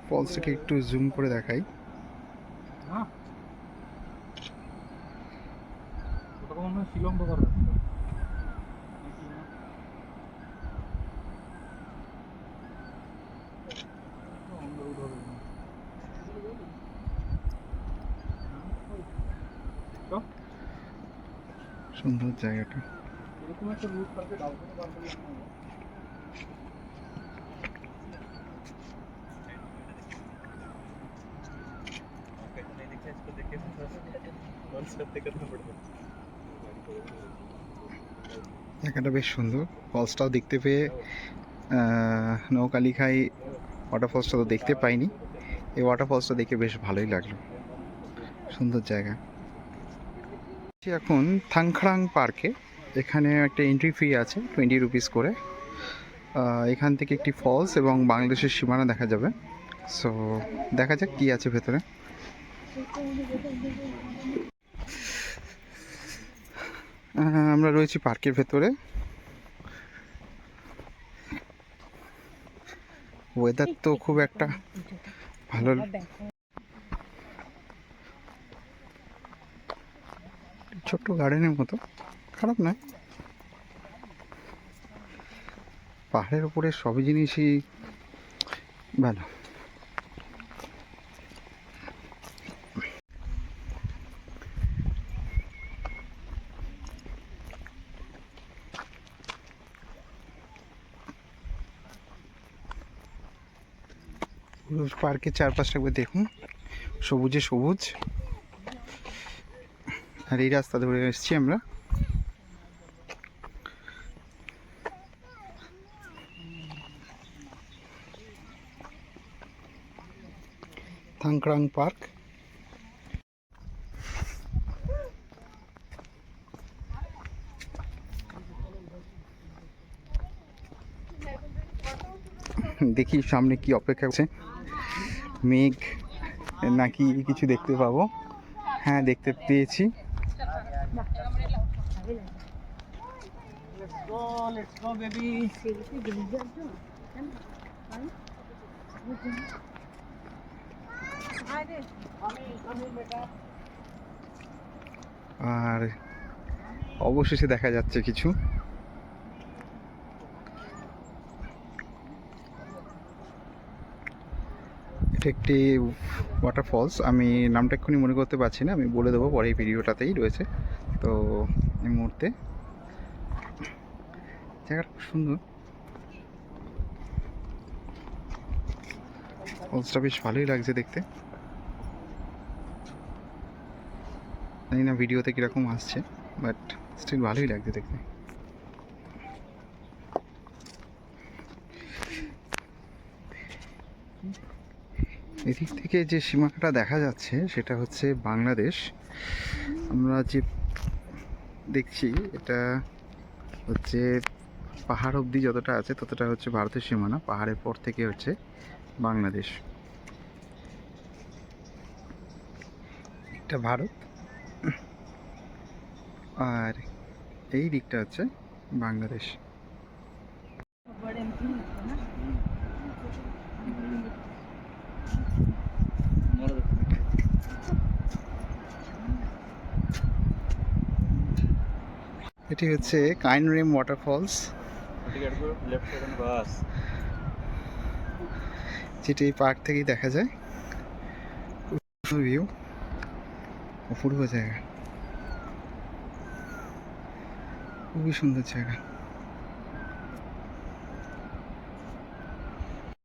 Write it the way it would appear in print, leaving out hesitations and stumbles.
ফলসটাকে একটু জুম করে দেখাই। সুন্দর জায়গাটা। এরকম একটা রুট কালকে ডাল করে বার করলাম না। জায়গাটা বেশ সুন্দর, ফলসটাও দেখতে পেয়ে নৌকালিখাই ওয়াটারফলসটা তো দেখতে পাইনি, এই ওয়াটারফলসটা দেখে বেশ ভালোই লাগলো, সুন্দর জায়গা। এখন থাংখরাং পার্কে, এখানে একটা এন্ট্রি ফি আছে 20 রুপিস করে। এখান থেকে একটি ফলস এবং বাংলাদেশের সীমানা দেখা যাবে। সো দেখা যাক কী আছে ভেতরে। আমরা রয়েছি পার্কের ভেতরে। ওয়েদার তো খুব একটা ভালো, ছোট্ট গার্ডেনের মতো, খারাপ নয়। পাহাড়ের উপরে সব জিনিসই ভালো। পার্কের চারপাশটা একবার দেখুন, সবুজে সবুজ। আর এই রাস্তা ধরে এসেছি আমরা। থাংখরাং পার্ক। দেখি সামনে কি অপেক্ষা আছে, মেঘ নাকি কিছু দেখতে পাবো। হ্যাঁ, দেখতে পেয়েছি। আর অবশেষে দেখা যাচ্ছে কিছু। এটা একটি ওয়াটারফলস, আমি নামটা এক্ষুনি মনে করতে পারছি না, আমি বলে দেবো পরে, এই ভিডিওটাতেই রয়েছে। তো এই মুহূর্তে জায়গাটা খুব সুন্দর, ফলসটা বেশ ভালোই লাগছে দেখতে। জানি না ভিডিওতে কীরকম আসছে, বাট স্টিল ভালোই লাগছে দেখতে। এদিক থেকে যে সীমানাটা দেখা যাচ্ছে সেটা হচ্ছে বাংলাদেশ। আমরা যে দেখছি এটা হচ্ছে পাহাড় অবধি যতটা আছে ততটা হচ্ছে ভারতের সীমানা, পাহাড়ের পর থেকে হচ্ছে বাংলাদেশ। এটা ভারত আর এই দিকটা হচ্ছে বাংলাদেশ। এটি হচ্ছে কাইনরেম ওয়াটারফলস, যেটি এই পার্ক থেকেই দেখা যায়। ভিউ, অপূর্ব জায়গা, খুবই সুন্দর জায়গা।